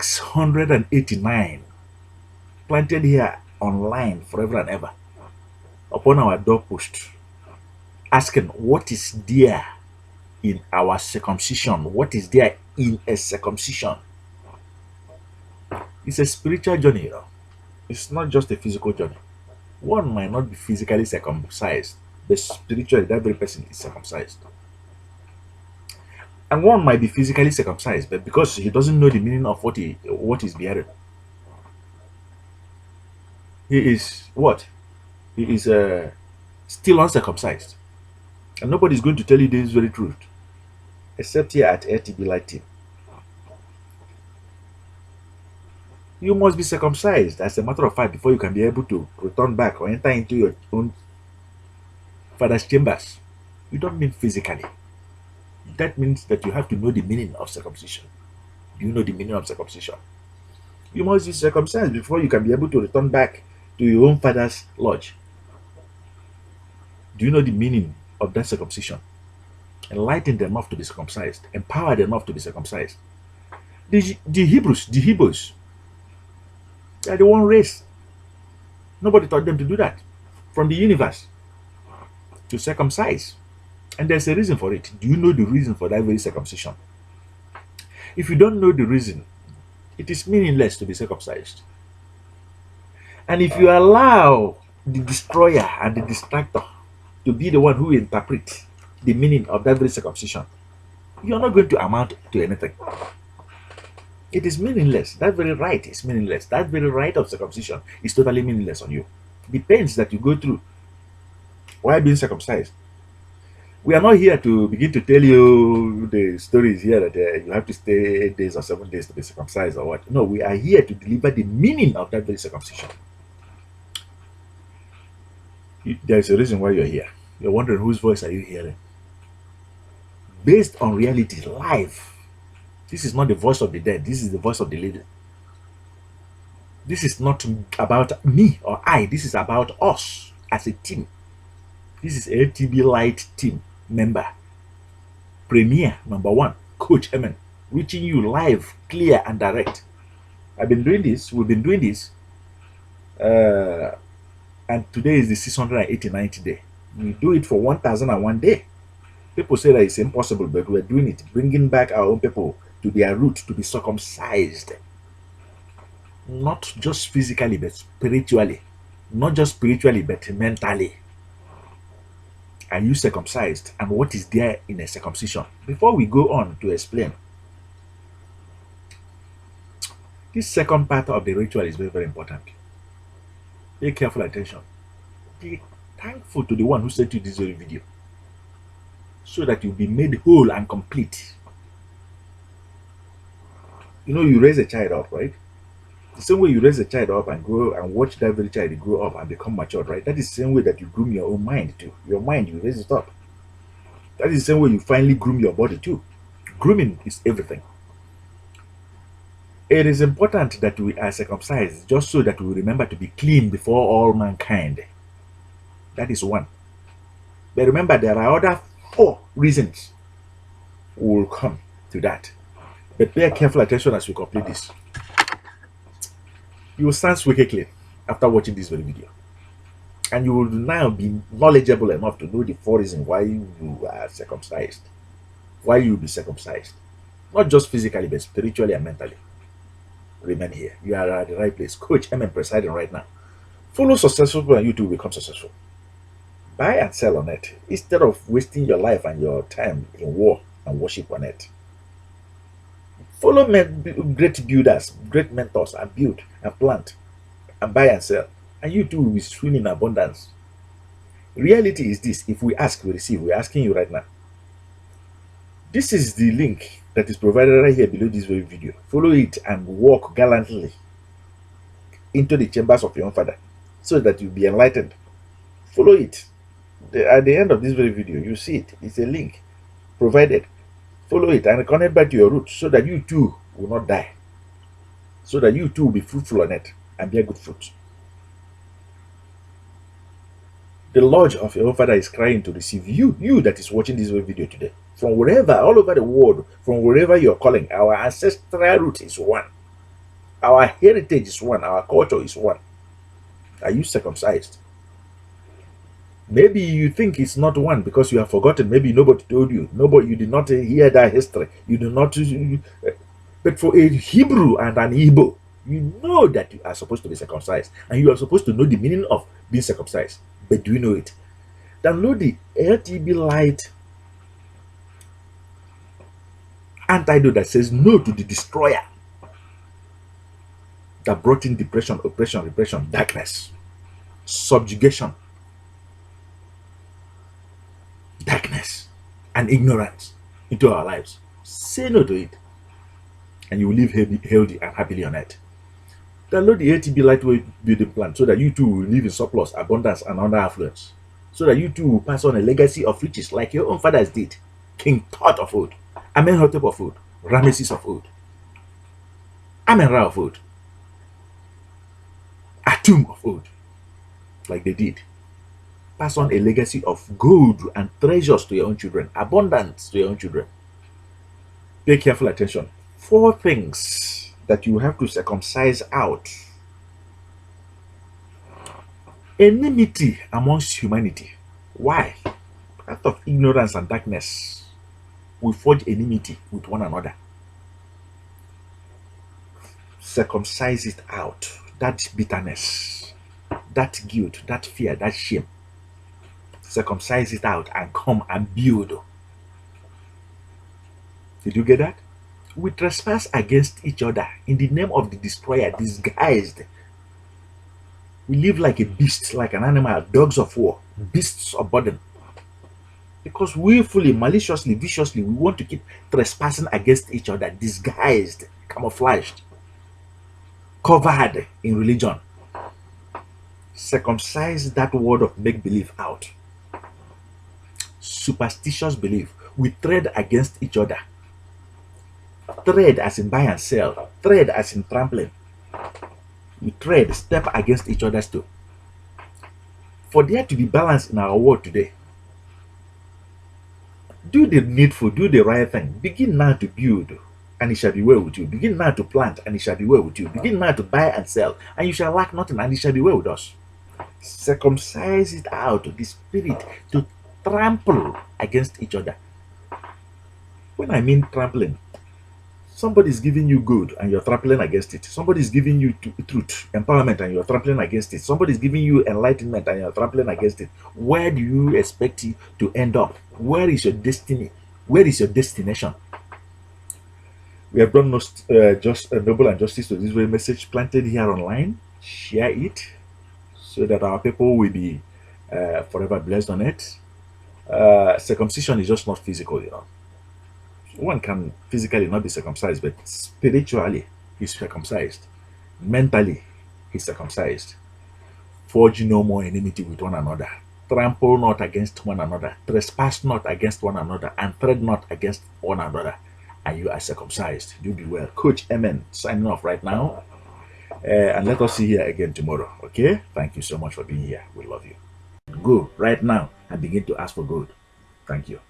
689 planted here online forever and ever upon our doorpost, asking what is there in our circumcision, what is there in a circumcision. It's a spiritual journey, you know. It's not just a physical journey. One might not be physically circumcised, but spiritually that very person is circumcised. And one might be physically circumcised, but because he doesn't know the meaning of what he's bearing, he is what? He is still uncircumcised. And nobody's going to tell you this very truth, except here at RTB Light Team. You must be circumcised, as a matter of fact, before you can be able to return back or enter into your own father's chambers. You don't mean physically. That means that you have to know the meaning of circumcision. Do you know the meaning of circumcision? You must be circumcised before you can be able to return back to your own father's lodge. Do you know the meaning of that circumcision? Enlighten them enough to be circumcised. Empower them enough to be circumcised. The Hebrews, they are the one race. Nobody taught them to do that. From the universe, to circumcise. And there's a reason for it. Do you know the reason for that very circumcision? If you don't know the reason, it is meaningless to be circumcised. And if you allow the destroyer and the distractor to be the one who interprets the meaning of that very circumcision, you're not going to amount to anything. It is meaningless. That very rite is meaningless. That very rite of circumcision is totally meaningless on you. The pains that you go through while being circumcised. We are not here to begin to tell you the stories here that you have to stay 8 days or 7 days to be circumcised or what. No, we are here to deliver the meaning of that very circumcision. There is a reason why you're here. You're wondering whose voice are you hearing? Based on reality, life. This is not the voice of the dead. This is the voice of the living. This is not about me or I. This is about us as a team. This is LTB Light Team member. Premier #1, Coach Emen, reaching you live, clear, and direct. I've been doing this. We've been doing this. And today is the 689th day. We do it for 1001 day. People say that it's impossible, but we're doing it, bringing back our own people to their root, to be circumcised. Not just physically, but spiritually. Not just spiritually, but mentally. Are you circumcised? And what is there in a circumcision? Before we go on to explain, this second part of the ritual is very, very important. Pay careful attention. Be thankful to the one who sent you this very video, so that you'll be made whole and complete. You know, you raise a child up, right? The same way you raise a child up and grow and watch that very child grow up and become matured, right? That is the same way that you groom your own mind too. Your mind, you raise it up. That is the same way you finally groom your body too. Grooming is everything. It is important that we are circumcised just so that we remember to be clean before all mankind. That is one. But remember, there are other 4 reasons we will come to that. But pay careful attention as we complete this. You will stand squeaky clean after watching this very video. And you will now be knowledgeable enough to know the 4 reasons why you are circumcised. Why you will be circumcised. Not just physically, but spiritually and mentally. Remain here. You are at the right place. Coach Emen presiding right now. Follow successful people and you too will become successful. Buy and sell on it instead of wasting your life and your time in war and worship on it. Follow great builders, great mentors, and build and plant and buy and sell. And you too will swim in abundance. Reality is this: if we ask, we receive. We're asking you right now. This is the link that is provided right here below this very video. Follow it and walk gallantly into the chambers of your own Father so that you'll be enlightened. Follow it. At the end of this very video, you see it. It's a link provided. Follow it and connect back to your roots so that you too will not die. So that you too will be fruitful on it and bear good fruit. The Lodge of your own Father is crying to receive you that is watching this video today. From wherever, all over the world, from wherever you're calling, our ancestral root is one. Our heritage is one. Our culture is one. Are you circumcised? Maybe you think it's not one because you have forgotten. Maybe nobody told you. Nobody, you did not hear that history. You do not. But for a Hebrew and an Igbo, you know that you are supposed to be circumcised, and you are supposed to know the meaning of being circumcised. But do you know it? Download the LTB Light antidote that says no to the destroyer that brought in depression, oppression, repression, darkness, subjugation, darkness, and ignorance into our lives. Say no to it, and you will live healthy and happily on earth. Download the ATB Lightweight Building Plan so that you too will live in surplus, abundance, and under affluence. So that you too will pass on a legacy of riches like your own fathers did. King Tut of old, Amenhotep of old, Ramesses of old, Amen-Ra of old, Atum of old, like they did. Pass on a legacy of gold and treasures to your own children, abundance to your own children. Pay careful attention. 4 things that you have to circumcise out. Enmity amongst humanity. Why? Out of ignorance and darkness, we forge enmity with one another. Circumcise it out. That bitterness, that guilt, that fear, that shame. Circumcise it out and come and build. Did you get that? We trespass against each other in the name of the destroyer, disguised. We live like a beast, like an animal, dogs of war, beasts of burden. Because willfully, maliciously, viciously, we want to keep trespassing against each other, disguised, camouflaged, covered in religion. Circumcise that word of make-believe out. Superstitious belief. We tread against each other. Tread as in buy and sell. Tread as in trampling. We tread, step against each other's toe. For there to be balance in our world today, do the needful, do the right thing. Begin now to build, and it shall be well with you. Begin now to plant, and it shall be well with you. Begin now to buy and sell, and you shall lack nothing, and it shall be well with us. Circumcise it out, the spirit, to trample against each other. When I mean trampling, somebody is giving you good and you're trampling against it. Somebody is giving you truth, empowerment, and you're trampling against it. Somebody is giving you enlightenment and you're trampling against it. Where do you expect it to end up? Where is your destiny? Where is your destination? We have done just noble and justice to this very message planted here online. Share it so that our people will be forever blessed on it. Circumcision is just not physical, you know. One can physically not be circumcised, but spiritually he's circumcised. Mentally he's circumcised. Forge no more enmity with one another. Trample not against one another. Trespass not against one another. And tread not against one another. And you are circumcised. Do be well. Coach Amen signing off right now. And let us see here again tomorrow. Okay? Thank you so much for being here. We love you. Go right now and begin to ask for good. Thank you.